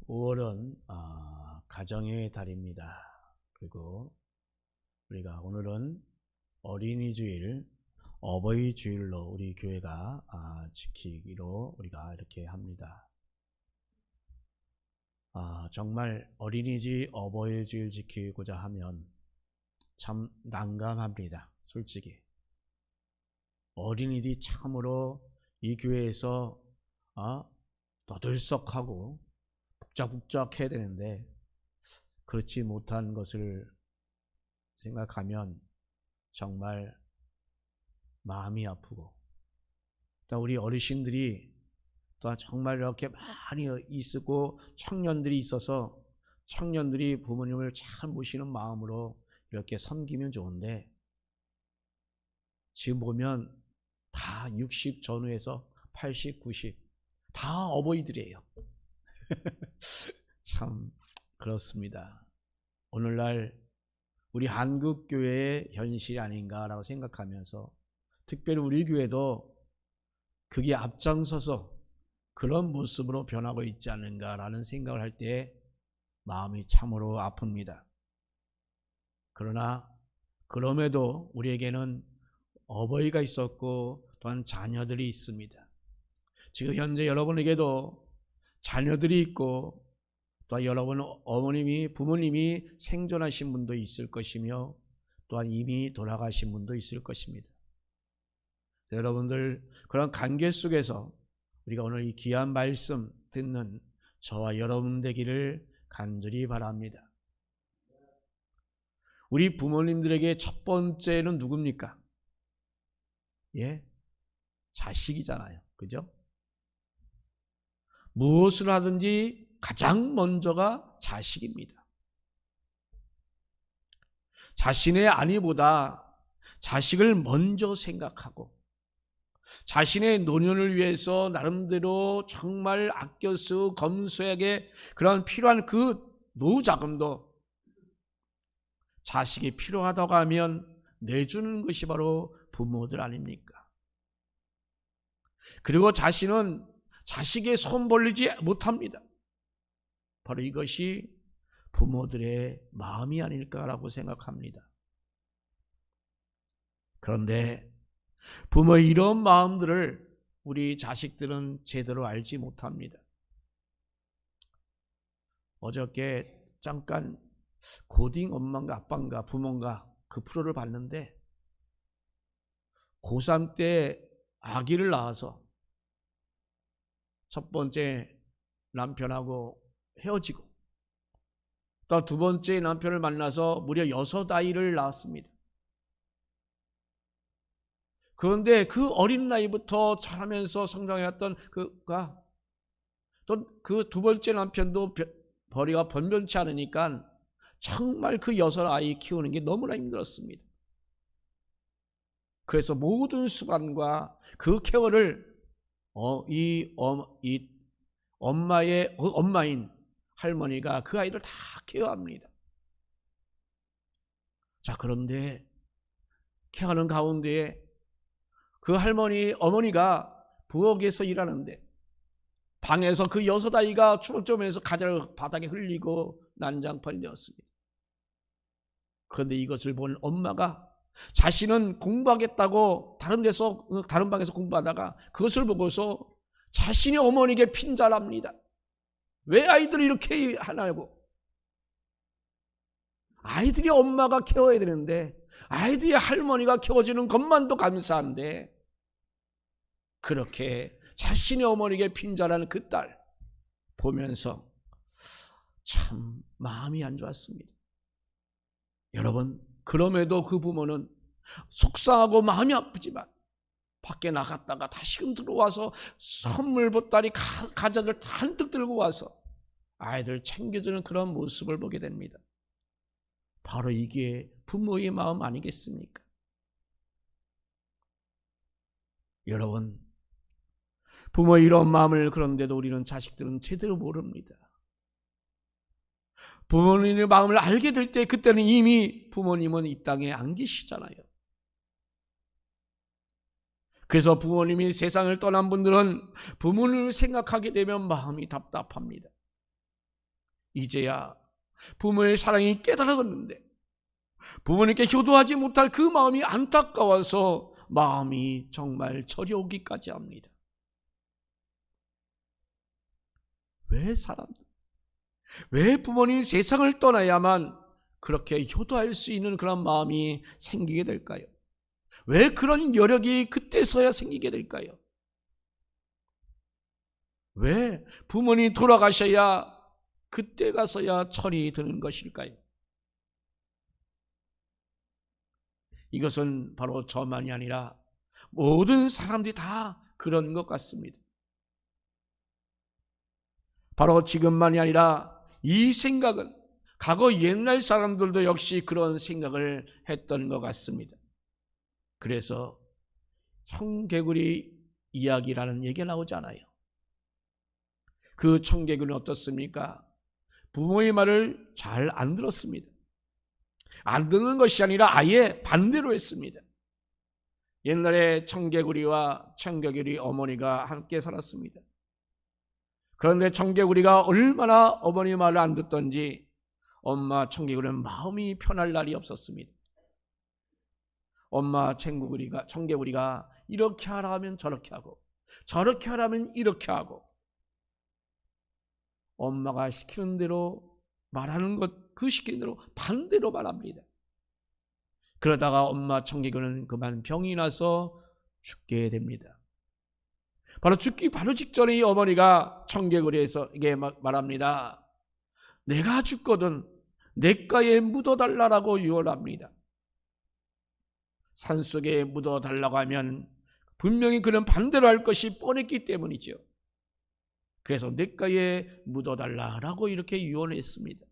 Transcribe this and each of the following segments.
5월은 가정의 달입니다. 그리고 우리가 오늘은 어린이 주일, 어버이 주일로 우리 교회가 지키기로 우리가 이렇게 합니다. 정말 어린이집 어버이 주일 지키고자 하면 참 난감합니다. 솔직히 어린이들이 참으로 이 교회에서 떠들썩하고 북적북적 해야 되는데 그렇지 못한 것을 생각하면 정말 마음이 아프고, 또 우리 어르신들이 또 정말 이렇게 많이 있고 청년들이 있어서 청년들이 부모님을 잘 모시는 마음으로 이렇게 섬기면 좋은데, 지금 보면 다 60 전후에서 80, 90 다 어버이들이에요. 참 그렇습니다. 오늘날 우리 한국교회의 현실이 아닌가라고 생각하면서, 특별히 우리 교회도 그게 앞장서서 그런 모습으로 변하고 있지 않는가라는 생각을 할 때 마음이 참으로 아픕니다. 그러나 그럼에도 우리에게는 어버이가 있었고 또한 자녀들이 있습니다. 지금 현재 여러분에게도 자녀들이 있고, 또 여러분 어머님이 부모님이 생존하신 분도 있을 것이며 또한 이미 돌아가신 분도 있을 것입니다. 여러분들 그런 관계 속에서 우리가 오늘 이 귀한 말씀 듣는 저와 여러분 되기를 간절히 바랍니다. 우리 부모님들에게 첫 번째는 누굽니까? 자식이잖아요. 그죠? 무엇을 하든지 가장 먼저가 자식입니다. 자신의 아내보다 자식을 먼저 생각하고, 자신의 노년을 위해서 나름대로 정말 아껴 쓰고 검소하게 그런 필요한 그 노후자금도 자식이 필요하다고 하면 내주는 것이 바로 부모들 아닙니까? 그리고 자신은 자식의 손 벌리지 못합니다. 바로 이것이 부모들의 마음이 아닐까라고 생각합니다. 그런데 부모의 이런 마음들을 우리 자식들은 제대로 알지 못합니다. 어저께 잠깐 고딩 엄마인가 아빠인가 부모인가 그 프로를 봤는데, 고3 때 아기를 낳아서 첫 번째 남편하고 헤어지고 또 두 번째 남편을 만나서 무려 6아이를 낳았습니다. 그런데 그 어린 나이부터 자라면서 성장해왔던 그가 또 그 두 번째 남편도 벌이가 변변치 않으니까 정말 그 6아이 키우는 게 너무나 힘들었습니다. 그래서 모든 수반과 그 케어를 이 엄마인 할머니가 그 아이들 다 케어합니다. 자, 그런데 케어하는 가운데 그 어머니가 부엌에서 일하는데 방에서 그 6아이가 추울점에서 가자를 바닥에 흘리고 난장판이 되었습니다. 그런데 이것을 본 엄마가 자신은 공부하겠다고 다른 방에서 공부하다가 그것을 보고서 자신의 어머니에게 핀잔합니다. 왜 아이들이 이렇게 하냐고. 아이들이 엄마가 케어해야 되는데, 아이들이 할머니가 키워주는 것만도 감사한데 그렇게 자신의 어머니에게 핀잔하는 그 딸 보면서 참 마음이 안 좋았습니다. 여러분, 그럼에도 그 부모는 속상하고 마음이 아프지만 밖에 나갔다가 다시금 들어와서 선물 보따리 가전을 한뜩 들고 와서 아이들 챙겨주는 그런 모습을 보게 됩니다. 바로 이게 부모의 마음 아니겠습니까? 여러분, 부모의 이런 마음을 그런데도 우리는 자식들은 제대로 모릅니다. 부모님의 마음을 알게 될 때 그때는 이미 부모님은 이 땅에 안 계시잖아요. 그래서 부모님이 세상을 떠난 분들은 부모님을 생각하게 되면 마음이 답답합니다. 이제야 부모의 사랑이 깨달아졌는데 부모님께 효도하지 못할 그 마음이 안타까워서 마음이 정말 저려오기까지 합니다. 왜 부모님이 세상을 떠나야만 그렇게 효도할 수 있는 그런 마음이 생기게 될까요? 왜 그런 여력이 그때서야 생기게 될까요? 왜 부모님이 돌아가셔야 그때 가서야 철이 드는 것일까요? 이것은 바로 저만이 아니라 모든 사람들이 다 그런 것 같습니다. 바로 지금만이 아니라 이 생각은 과거 옛날 사람들도 역시 그런 생각을 했던 것 같습니다. 그래서 청개구리 이야기라는 얘기가 나오지 않아요. 그 청개구리는 어떻습니까? 부모의 말을 잘 안 들었습니다. 안 듣는 것이 아니라 아예 반대로 했습니다. 옛날에 청개구리와 청개구리 어머니가 함께 살았습니다. 그런데 청개구리가 얼마나 어머니 말을 안 듣던지 엄마 청개구리는 마음이 편할 날이 없었습니다. 엄마 청개구리가 이렇게 하라 하면 저렇게 하고 저렇게 하라면 이렇게 하고 엄마가 시키는 대로 말하는 것 그 시키는 대로 반대로 말합니다. 그러다가 엄마 청개구리는 그만 병이 나서 죽게 됩니다. 바로 죽기 바로 직전에 이 어머니가 청개구리에게 말합니다. 내가 죽거든 냇가에 묻어달라고 유언합니다. 산속에 묻어달라고 하면 분명히 그는 반대로 할 것이 뻔했기 때문이죠. 그래서 냇가에 묻어달라고 이렇게 유언했습니다.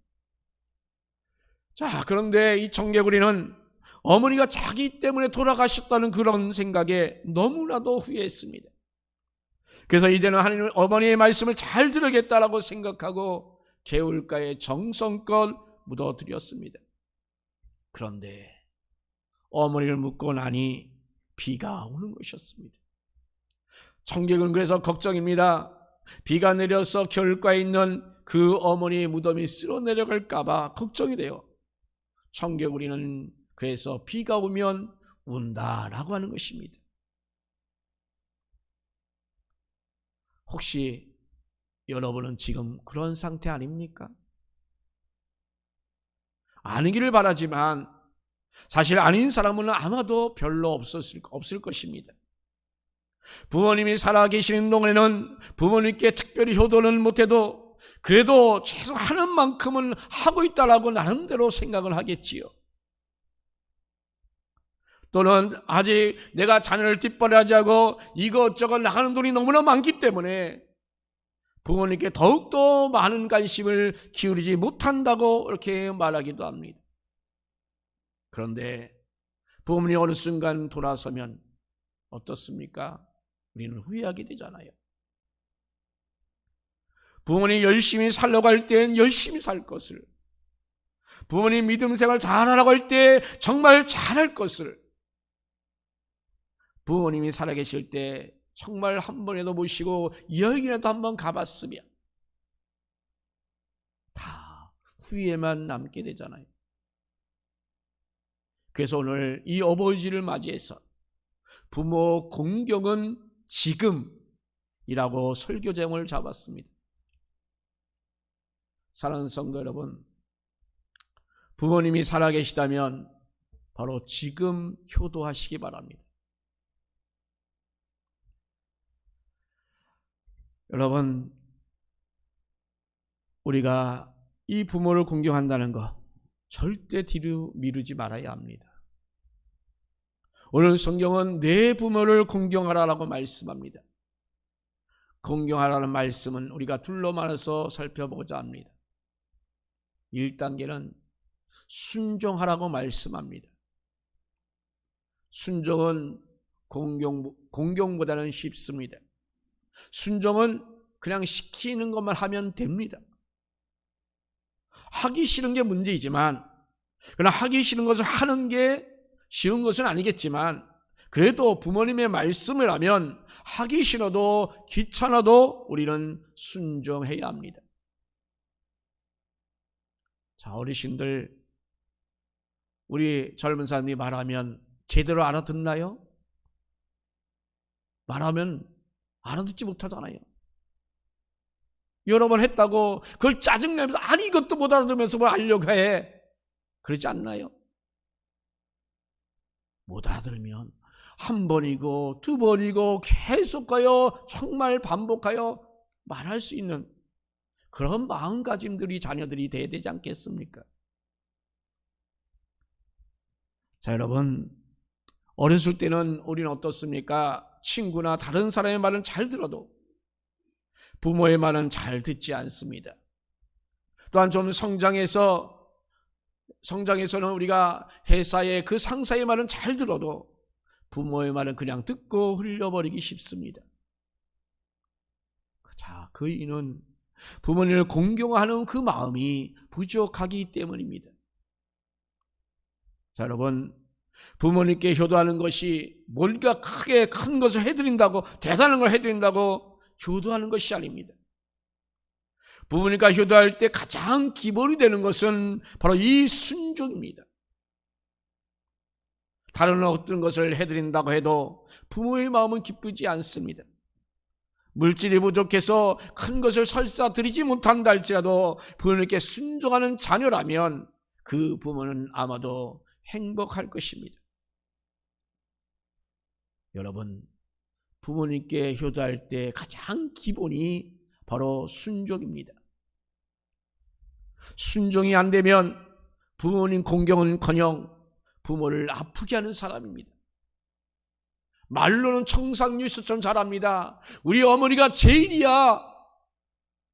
자, 그런데 이 청개구리는 어머니가 자기 때문에 돌아가셨다는 그런 생각에 너무나도 후회했습니다. 그래서 이제는 하나님 어머니의 말씀을 잘 들으겠다라고 생각하고 개울가에 정성껏 묻어드렸습니다. 그런데 어머니를 묻고 나니 비가 오는 것이었습니다. 청개구리는 그래서 걱정입니다. 비가 내려서 겨울가에 있는 그 어머니의 무덤이 쓸어 내려갈까 봐 걱정이 돼요. 청개구리는 그래서 비가 오면 운다라고 하는 것입니다. 혹시 여러분은 지금 그런 상태 아닙니까? 아니기를 바라지만 사실 아닌 사람은 아마도 별로 없을 것입니다. 부모님이 살아계시는 동안에는 부모님께 특별히 효도는 못해도 그래도 최소 하는 만큼은 하고 있다라고 나름대로 생각을 하겠지요. 또는 아직 내가 자녀를 뒷바라지 하고 이것저것 나가는 돈이 너무나 많기 때문에 부모님께 더욱더 많은 관심을 기울이지 못한다고 이렇게 말하기도 합니다. 그런데 부모님이 어느 순간 돌아서면 어떻습니까? 우리는 후회하게 되잖아요. 부모님이 열심히 살려고 할 때는 열심히 살 것을, 부모님 믿음 생활 잘하라고 할 때 정말 잘할 것을, 부모님이 살아계실 때 정말 한 번이라도 모시고 여행이라도 한번 가봤으면 다 후회만 남게 되잖아요. 그래서 오늘 이 어버이지를 맞이해서 부모 공경은 지금이라고 설교 제목을 잡았습니다. 사랑하는 성도 여러분, 부모님이 살아계시다면 바로 지금 효도하시기 바랍니다. 여러분, 우리가 이 부모를 공경한다는 거 절대 뒤로 미루지 말아야 합니다. 오늘 성경은 내 부모를 공경하라라고 말씀합니다. 공경하라는 말씀은 우리가 둘로 나눠서 살펴보고자 합니다. 1단계는 순종하라고 말씀합니다. 순종은 공경보다는 쉽습니다. 순종은 그냥 시키는 것만 하면 됩니다. 하기 싫은 게 문제이지만, 그러나 하기 싫은 것을 하는 게 쉬운 것은 아니겠지만, 그래도 부모님의 말씀을 하면 하기 싫어도 귀찮아도 우리는 순종해야 합니다. 자, 어르신들, 우리 젊은 사람이 말하면 제대로 알아듣나요? 말하면 알아듣지 못하잖아요. 여러 번 했다고 그걸 짜증내면서 아니 이것도 못 알아들으면서 뭘 알려고 해. 그러지 않나요? 못 알아들으면 한 번이고 두 번이고 계속 가요. 정말 반복하여 말할 수 있는 그런 마음가짐들이 자녀들이 돼야 되지 않겠습니까? 자, 여러분, 어렸을 때는 우리는 어떻습니까? 친구나 다른 사람의 말은 잘 들어도 부모의 말은 잘 듣지 않습니다. 또한 좀 성장해서는 우리가 회사의 그 상사의 말은 잘 들어도 부모의 말은 그냥 듣고 흘려버리기 쉽습니다. 자, 그 이유는 부모님을 공경하는 그 마음이 부족하기 때문입니다. 자, 여러분, 부모님께 효도하는 것이 뭔가 크게 큰 것을 해드린다고, 대단한 걸 해드린다고 효도하는 것이 아닙니다. 부모님과 효도할 때 가장 기본이 되는 것은 바로 이 순종입니다. 다른 어떤 것을 해드린다고 해도 부모의 마음은 기쁘지 않습니다. 물질이 부족해서 큰 것을 설사 드리지 못한다 할지라도 부모님께 순종하는 자녀라면 그 부모는 아마도 행복할 것입니다. 여러분, 부모님께 효도할 때 가장 기본이 바로 순종입니다. 순종이 안 되면 부모님 공경은커녕 부모를 아프게 하는 사람입니다. 말로는 청산유수처럼 잘합니다. 우리 어머니가 제일이야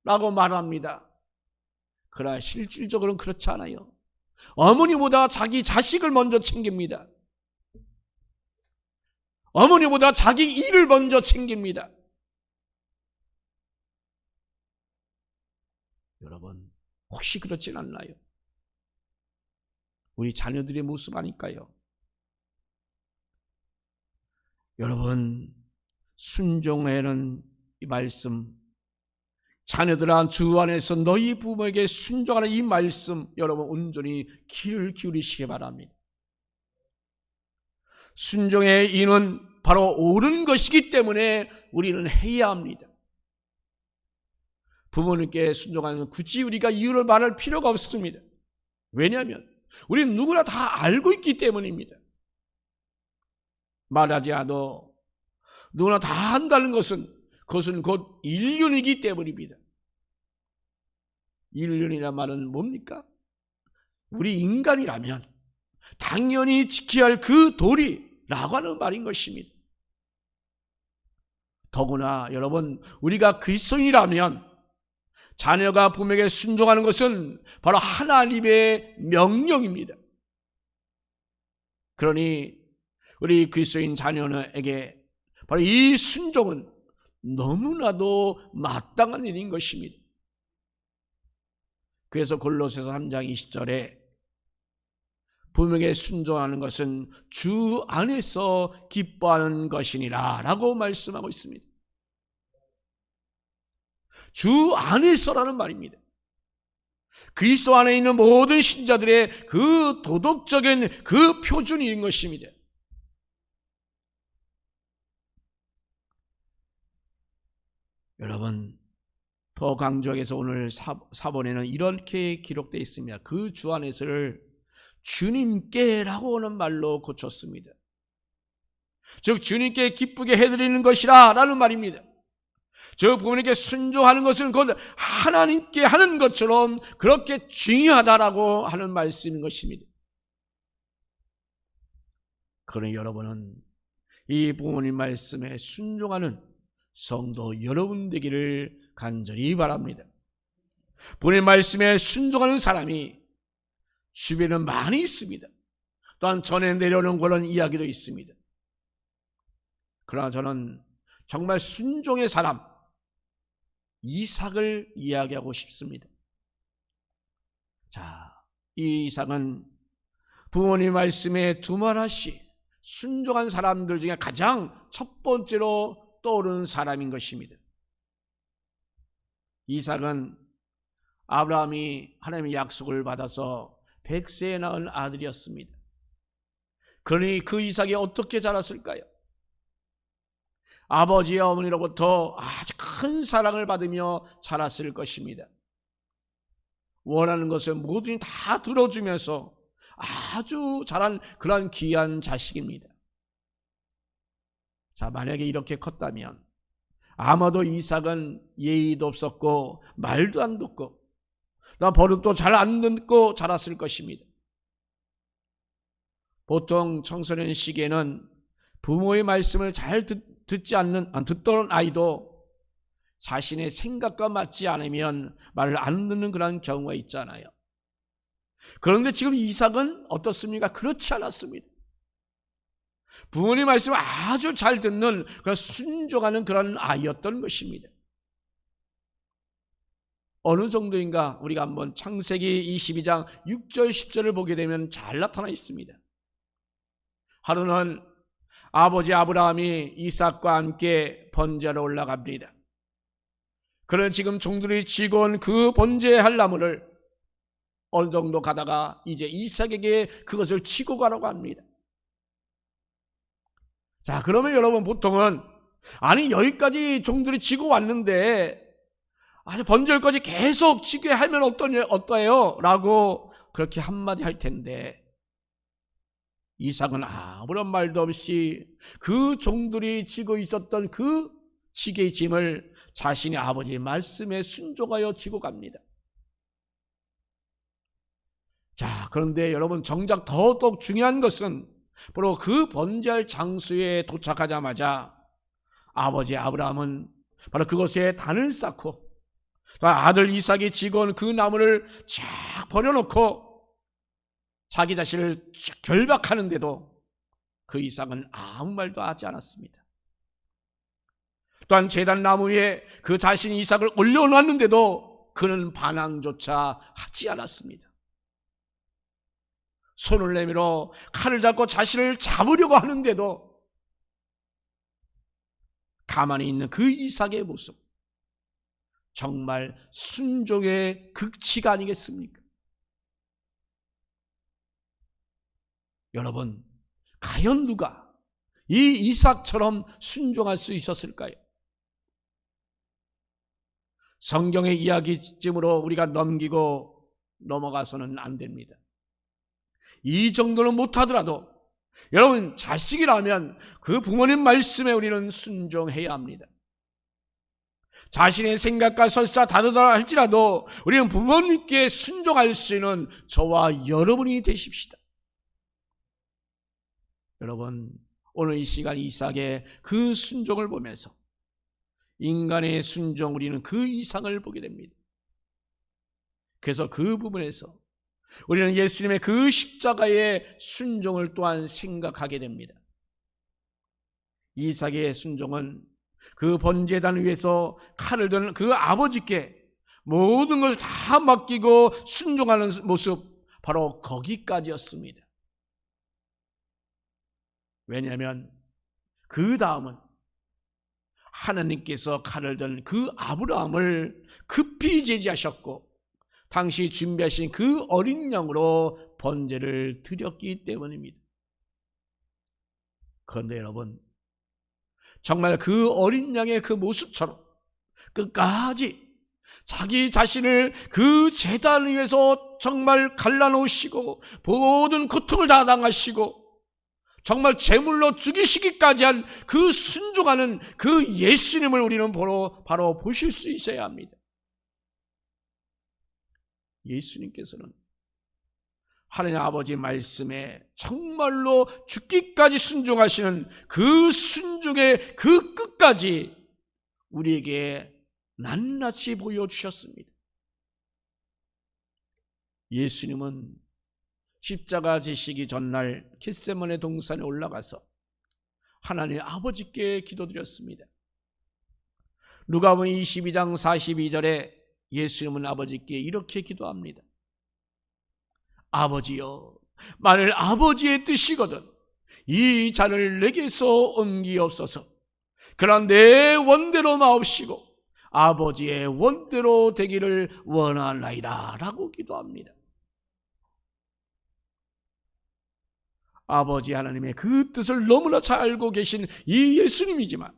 라고 말합니다. 그러나 실질적으로는 그렇지 않아요. 어머니보다 자기 자식을 먼저 챙깁니다. 어머니보다 자기 일을 먼저 챙깁니다. 여러분, 혹시 그렇진 않나요? 우리 자녀들의 모습 아닐까요? 여러분, 순종하는 이 말씀, 자녀들아 주 안에서 너희 부모에게 순종하는 이 말씀, 여러분 온전히 귀를 기울이시기 바랍니다. 순종의 이유는 바로 옳은 것이기 때문에 우리는 해야 합니다. 부모님께 순종하는 굳이 우리가 이유를 말할 필요가 없습니다. 왜냐하면 우리는 누구나 다 알고 있기 때문입니다. 말하지 않아도 누구나 다 한다는 것은 그것은 곧 인륜이기 때문입니다. 인륜이란 말은 뭡니까? 우리 인간이라면 당연히 지켜야 할 그 도리라고 하는 말인 것입니다. 더구나 여러분, 우리가 그리스도인이라면 자녀가 부모에게 순종하는 것은 바로 하나님의 명령입니다. 그러니 우리 그리스도인 자녀에게 바로 이 순종은 너무나도 마땅한 일인 것입니다. 그래서 골로새서 3장 20절에 부모에게 순종하는 것은 주 안에서 기뻐하는 것이니라 라고 말씀하고 있습니다. 주 안에서라는 말입니다. 그리스도 안에 있는 모든 신자들의 그 도덕적인 그 표준인 것입니다. 여러분, 더 강조해서 오늘 사본에는 이렇게 기록되어 있습니다. 그 주 안에서를 주님께라고 하는 말로 고쳤습니다. 즉 주님께 기쁘게 해드리는 것이라 라는 말입니다. 저 부모님께 순종하는 것은 곧 하나님께 하는 것처럼 그렇게 중요하다라고 하는 말씀인 것입니다. 그러니 여러분은 이 부모님 말씀에 순종하는 성도 여러분 되기를 간절히 바랍니다. 부모님 말씀에 순종하는 사람이 주변에 많이 있습니다. 또한 전에 내려오는 그런 이야기도 있습니다. 그러나 저는 정말 순종의 사람 이삭을 이야기하고 싶습니다. 자, 이 이삭은 부모님 말씀에 두말하시 순종한 사람들 중에 가장 첫 번째로 떠오르는 사람인 것입니다. 이삭은 아브라함이 하나님의 약속을 받아서 100세에 낳은 아들이었습니다. 그러니 그 이삭이 어떻게 자랐을까요? 아버지와 어머니로부터 아주 큰 사랑을 받으며 자랐을 것입니다. 원하는 것을 모두니 다 들어주면서 아주 자란 그런 귀한 자식입니다. 자, 만약에 이렇게 컸다면 아마도 이삭은 예의도 없었고 말도 안 듣고 버릇도 잘 안 듣고 자랐을 것입니다. 보통 청소년 시기에는 부모의 말씀을 잘 듣던 아이도 자신의 생각과 맞지 않으면 말을 안 듣는 그런 경우가 있잖아요. 그런데 지금 이삭은 어떻습니까? 그렇지 않았습니다. 부모님 말씀을 아주 잘 듣는, 순종하는 그런 아이였던 것입니다. 어느 정도인가 우리가 한번 창세기 22장 6절 10절을 보게 되면 잘 나타나 있습니다. 하루는 아버지 아브라함이 이삭과 함께 번제하러 올라갑니다. 그는 지금 종들이 지고 그 번제할 나무를 어느 정도 가다가 이제 이삭에게 그것을 치고 가라고 합니다. 자, 그러면 여러분 보통은 아니 여기까지 종들이 지고 왔는데 아주 번제까지 계속 지게 하면 어떠해요? 라고 그렇게 한마디 할 텐데 이삭은 아무런 말도 없이 그 종들이 지고 있었던 그 지게의 짐을 자신의 아버지의 말씀에 순종하여 지고 갑니다. 자, 그런데 여러분 정작 더더욱 중요한 것은 바로 그 번제할 장소에 도착하자마자 아버지 아브라함은 바로 그곳에 단을 쌓고 아들 이삭이 지고 온 그 나무를 쫙 버려놓고 자기 자신을 결박하는데도 그 이삭은 아무 말도 하지 않았습니다. 또한 제단 나무 위에 그 자신이 이삭을 올려놓았는데도 그는 반항조차 하지 않았습니다. 손을 내밀어 칼을 잡고 자신을 잡으려고 하는데도 가만히 있는 그 이삭의 모습, 정말 순종의 극치가 아니겠습니까? 여러분, 과연 누가 이 이삭처럼 순종할 수 있었을까요? 성경의 이야기쯤으로 우리가 넘기고 넘어가서는 안 됩니다. 이 정도는 못하더라도 여러분 자식이라면 그 부모님 말씀에 우리는 순종해야 합니다. 자신의 생각과 설사 다르다 할지라도 우리는 부모님께 순종할 수 있는 저와 여러분이 되십시다. 여러분, 오늘 이 시간 이삭의 그 순종을 보면서 인간의 순종, 우리는 그 이상을 보게 됩니다. 그래서 그 부분에서 우리는 예수님의 그 십자가의 순종을 또한 생각하게 됩니다. 이삭의 순종은 그 번제단 위에서 칼을 든 그 아버지께 모든 것을 다 맡기고 순종하는 모습, 바로 거기까지였습니다. 왜냐하면 그 다음은 하나님께서 칼을 든 그 아브라함을 급히 제지하셨고 당시 준비하신 그 어린 양으로 번제를 드렸기 때문입니다. 그런데 여러분, 정말 그 어린 양의 그 모습처럼 끝까지 자기 자신을 그 제단 위에서 정말 갈라놓으시고 모든 고통을 다 당하시고 정말 제물로 죽이시기까지 한 그 순종하는 그 예수님을 우리는 바로 보실 수 있어야 합니다. 예수님께서는 하나님 아버지 말씀에 정말로 죽기까지 순종하시는 그 순종의 그 끝까지 우리에게 낱낱이 보여주셨습니다. 예수님은 십자가 지시기 전날 겟세마네 동산에 올라가서 하나님 아버지께 기도드렸습니다. 누가복음 22장 42절에 예수님은 아버지께 이렇게 기도합니다. 아버지여, 만일 아버지의 뜻이거든 이 잔을 내게서 옮기옵소서. 그러나 내 원대로 마옵시고 아버지의 원대로 되기를 원하나이다 라고 기도합니다. 아버지 하나님의 그 뜻을 너무나 잘 알고 계신 이 예수님이지만,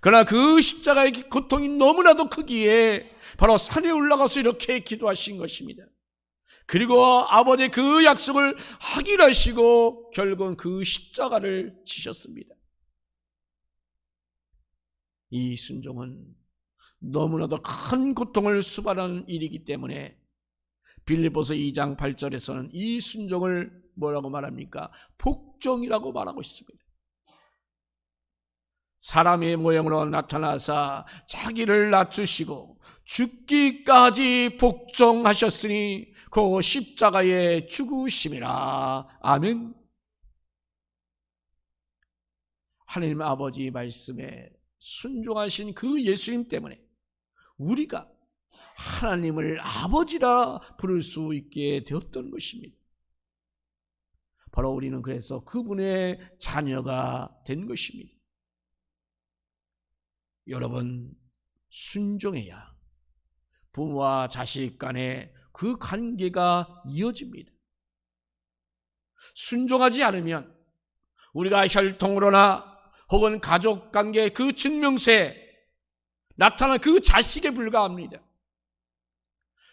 그러나 그 십자가의 고통이 너무나도 크기에 바로 산에 올라가서 이렇게 기도하신 것입니다. 그리고 아버지의 그 약속을 확인하시고 결국은 그 십자가를 지셨습니다. 이 순종은 너무나도 큰 고통을 수반하는 일이기 때문에 빌립보서 2장 8절에서는 이 순종을 뭐라고 말합니까? 복종이라고 말하고 있습니다. 사람의 모형으로 나타나사 자기를 낮추시고 죽기까지 복종하셨으니 그 십자가의 죽으심이라. 아멘. 하나님 아버지 말씀에 순종하신 그 예수님 때문에 우리가 하나님을 아버지라 부를 수 있게 되었던 것입니다. 바로 우리는 그래서 그분의 자녀가 된 것입니다. 여러분, 순종해야 부모와 자식 간의 그 관계가 이어집니다. 순종하지 않으면 우리가 혈통으로나 혹은 가족관계 그 증명세에 나타난 그 자식에 불과합니다.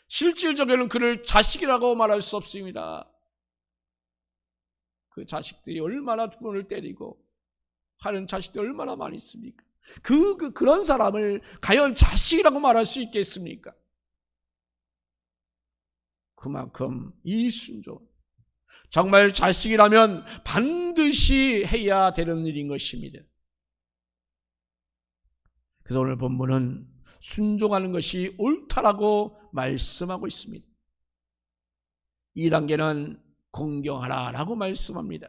실질적으로는 그를 자식이라고 말할 수 없습니다. 그 자식들이 얼마나 부모를 때리고 하는 자식들이 얼마나 많이 있습니까? 그런 사람을 과연 자식이라고 말할 수 있겠습니까? 그만큼 이 순종, 정말 자식이라면 반드시 해야 되는 일인 것입니다. 그래서 오늘 본문은 순종하는 것이 옳다라고 말씀하고 있습니다. 2단계는 공경하라라고 말씀합니다.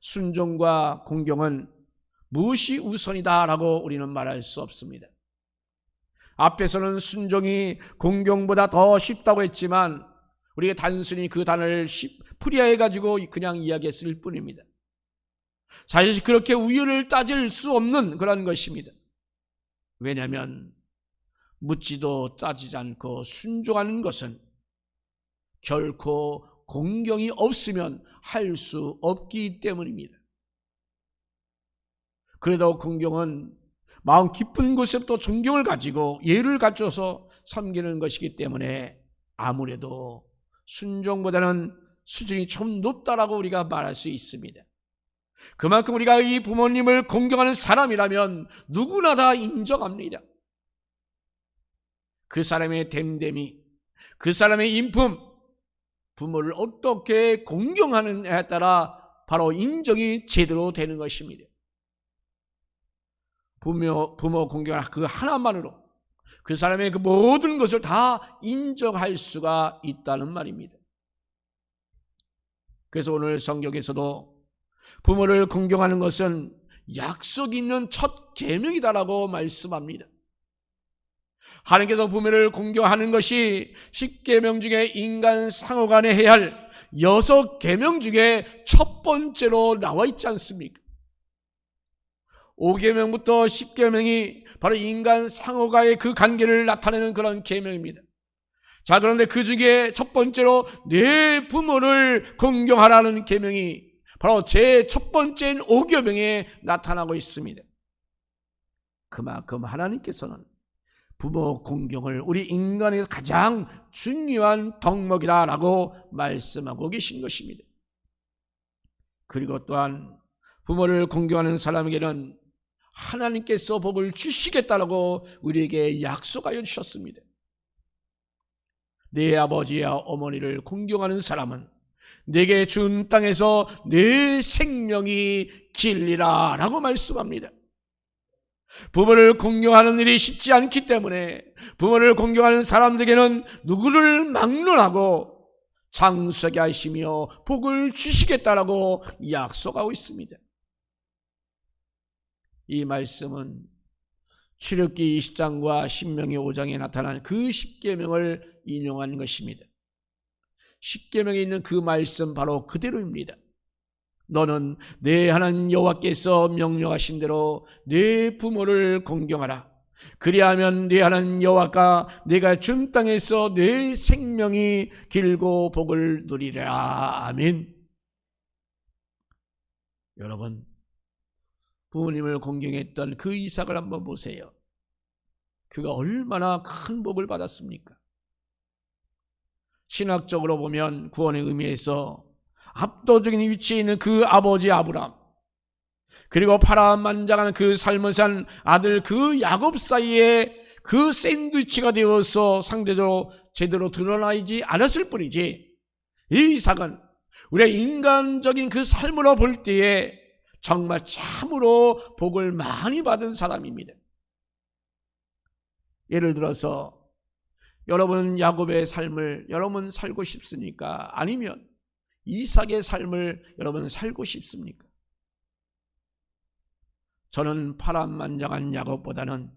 순종과 공경은 무엇이 우선이다라고 우리는 말할 수 없습니다. 앞에서는 순종이 공경보다 더 쉽다고 했지만 우리가 단순히 그 단어를 풀이해가지고 그냥 이야기했을 뿐입니다. 사실 그렇게 우열을 따질 수 없는 그런 것입니다. 왜냐하면 묻지도 따지지 않고 순종하는 것은 결코 공경이 없으면 할 수 없기 때문입니다. 그래도 공경은 마음 깊은 곳에부터 존경을 가지고 예를 갖춰서 섬기는 것이기 때문에 아무래도 순종보다는 수준이 좀 높다라고 우리가 말할 수 있습니다. 그만큼 우리가 이 부모님을 공경하는 사람이라면 누구나 다 인정합니다. 그 사람의 됨됨이, 그 사람의 인품, 부모를 어떻게 공경하느냐에 따라 바로 인정이 제대로 되는 것입니다. 부모 공경을 그 하나만으로 그 사람의 그 모든 것을 다 인정할 수가 있다는 말입니다. 그래서 오늘 성경에서도 부모를 공경하는 것은 약속 있는 첫 계명이다라고 말씀합니다. 하나님께서 부모를 공경하는 것이 10계명 중에 인간 상호간에 해야 할 6계명 중에 첫 번째로 나와 있지 않습니까? 5계명부터 10계명이 바로 인간 상호간의 그 관계를 나타내는 그런 계명입니다. 자, 그런데 그 중에 첫 번째로 내 부모를 공경하라는 계명이 바로 제 첫 번째인 5계명에 나타나고 있습니다. 그만큼 하나님께서는 부모 공경을 우리 인간에서 가장 중요한 덕목이다라고 말씀하고 계신 것입니다. 그리고 또한 부모를 공경하는 사람에게는 하나님께서 복을 주시겠다라고 우리에게 약속하여 주셨습니다. 내 아버지와 어머니를 공경하는 사람은 내게 준 땅에서 내 생명이 길리라 라고 말씀합니다. 부모를 공경하는 일이 쉽지 않기 때문에 부모를 공경하는 사람들에게는 누구를 막론하고 장수하게 하시며 복을 주시겠다라고 약속하고 있습니다. 이 말씀은 출애굽기 20장과 신명기 5장에 나타난 그 10계명을 인용한 것입니다. 10계명에 있는 그 말씀 바로 그대로입니다. 너는 내 하나님 여호와께서 명령하신 대로 내 부모를 공경하라. 그리하면 네 하나님 여호와가 네가 준 땅에서 네 생명이 길고 복을 누리라. 아멘. 여러분, 부모님을 공경했던 그 이삭을 한번 보세요. 그가 얼마나 큰 복을 받았습니까? 신학적으로 보면 구원의 의미에서 압도적인 위치에 있는 그 아버지 아브람, 그리고 파란만장한 그 삶을 산 아들 그 야곱 사이에 그 샌드위치가 되어서 상대적으로 제대로 드러나지 않았을 뿐이지, 이 이삭은 우리의 인간적인 그 삶으로 볼 때에 정말 참으로 복을 많이 받은 사람입니다. 예를 들어서 여러분은 야곱의 삶을 여러분 살고 싶습니까? 아니면 이삭의 삶을 여러분 살고 싶습니까? 저는 파란만장한 야곱보다는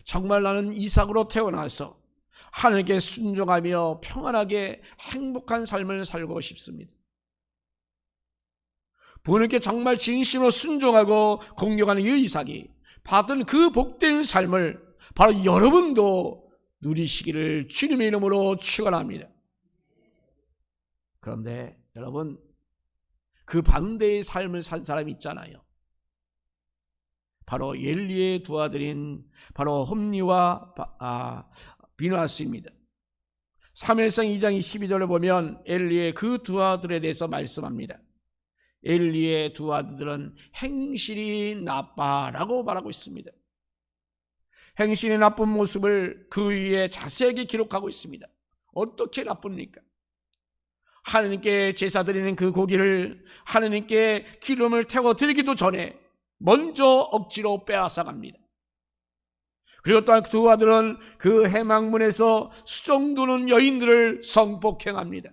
정말 나는 이삭으로 태어나서 하늘께 순종하며 평안하게 행복한 삶을 살고 싶습니다. 부모님께 정말 진심으로 순종하고 공경하는 이 이삭이 받은 그 복된 삶을 바로 여러분도 누리시기를 주님의 이름으로 축원합니다. 그런데 여러분, 그 반대의 삶을 산 사람이 있잖아요. 바로 엘리의 두 아들인 바로 홈리와 비누아스입니다. 사무엘상 2장 22절을 보면 엘리의 그 두 아들에 대해서 말씀합니다. 엘리의 두 아들들은 행실이 나빠라고 말하고 있습니다. 행실이 나쁜 모습을 그 위에 자세하게 기록하고 있습니다. 어떻게 나쁩니까? 하느님께 제사 드리는 그 고기를 하느님께 기름을 태워 드리기도 전에 먼저 억지로 빼앗아 갑니다. 그리고 또한 두 아들은 그 해망문에서 수종두는 여인들을 성폭행합니다.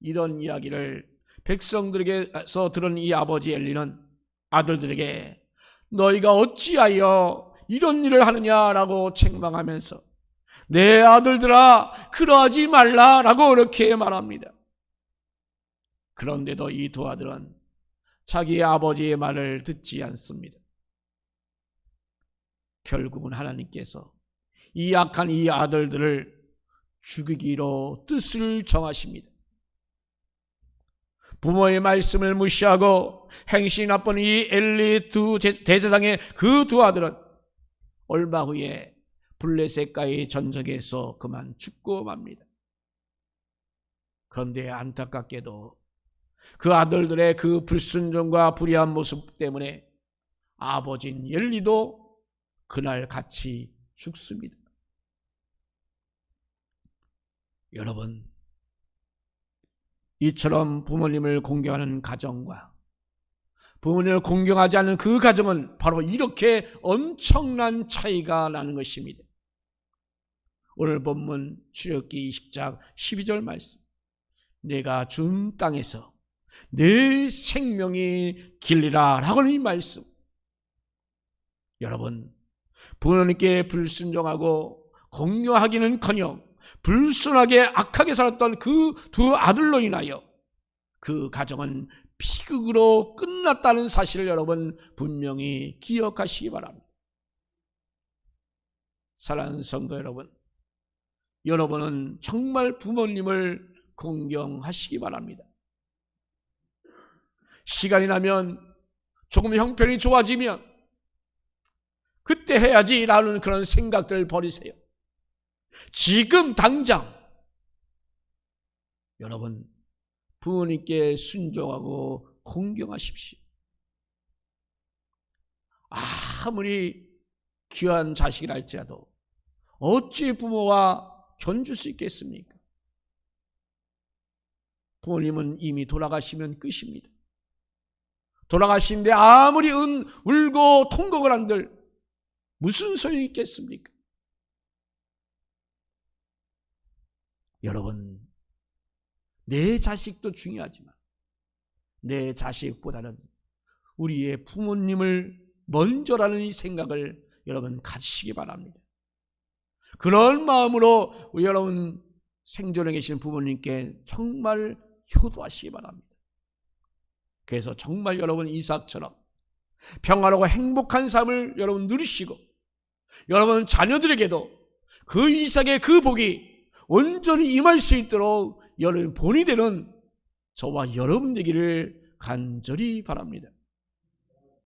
이런 이야기를 백성들에게서 들은 이 아버지 엘리는 아들들에게 너희가 어찌하여 이런 일을 하느냐라고 책망하면서 내 아들들아 그러하지 말라라고 이렇게 말합니다. 그런데도 이 두 아들은 자기 아버지의 말을 듣지 않습니다. 결국은 하나님께서 이 악한 이 아들들을 죽이기로 뜻을 정하십니다. 부모의 말씀을 무시하고 행실이 나쁜 이 엘리 두 대제사장의 그 두 아들은 얼마 후에 블레셋과의 전쟁에서 그만 죽고 맙니다. 그런데 안타깝게도 그 아들들의 그 불순종과 불의한 모습 때문에 아버지인 엘리도 그날 같이 죽습니다. 여러분, 이처럼 부모님을 공경하는 가정과 부모님을 공경하지 않는 그 가정은 바로 이렇게 엄청난 차이가 나는 것입니다. 오늘 본문 출애굽기 20장 12절 말씀, 내가 준 땅에서 내 생명이 길리라 라고는 이 말씀. 여러분, 부모님께 불순종하고 공경하기는커녕 불순하게 악하게 살았던 그 두 아들로 인하여 그 가정은 비극으로 끝났다는 사실을 여러분 분명히 기억하시기 바랍니다. 사랑하는 성도 여러분, 여러분은 정말 부모님을 공경하시기 바랍니다. 시간이 나면 조금 형편이 좋아지면 그때 해야지라는 그런 생각들을 버리세요. 지금 당장 여러분 부모님께 순종하고 공경하십시오. 아무리 귀한 자식이라 할지라도 어찌 부모와 견줄 수 있겠습니까? 부모님은 이미 돌아가시면 끝입니다. 돌아가신데 아무리 울고 통곡을 한들 무슨 소용이 있겠습니까? 여러분, 내 자식도 중요하지만 내 자식보다는 우리의 부모님을 먼저라는 이 생각을 여러분 가지시기 바랍니다. 그런 마음으로 여러분 생존에 계신 부모님께 정말 효도하시기 바랍니다. 그래서 정말 여러분 이삭처럼 평화로고 행복한 삶을 여러분 누리시고 여러분 자녀들에게도 그 이삭의 그 복이 온전히 임할 수 있도록 여러분 본이 되는 저와 여러분 되기를 간절히 바랍니다.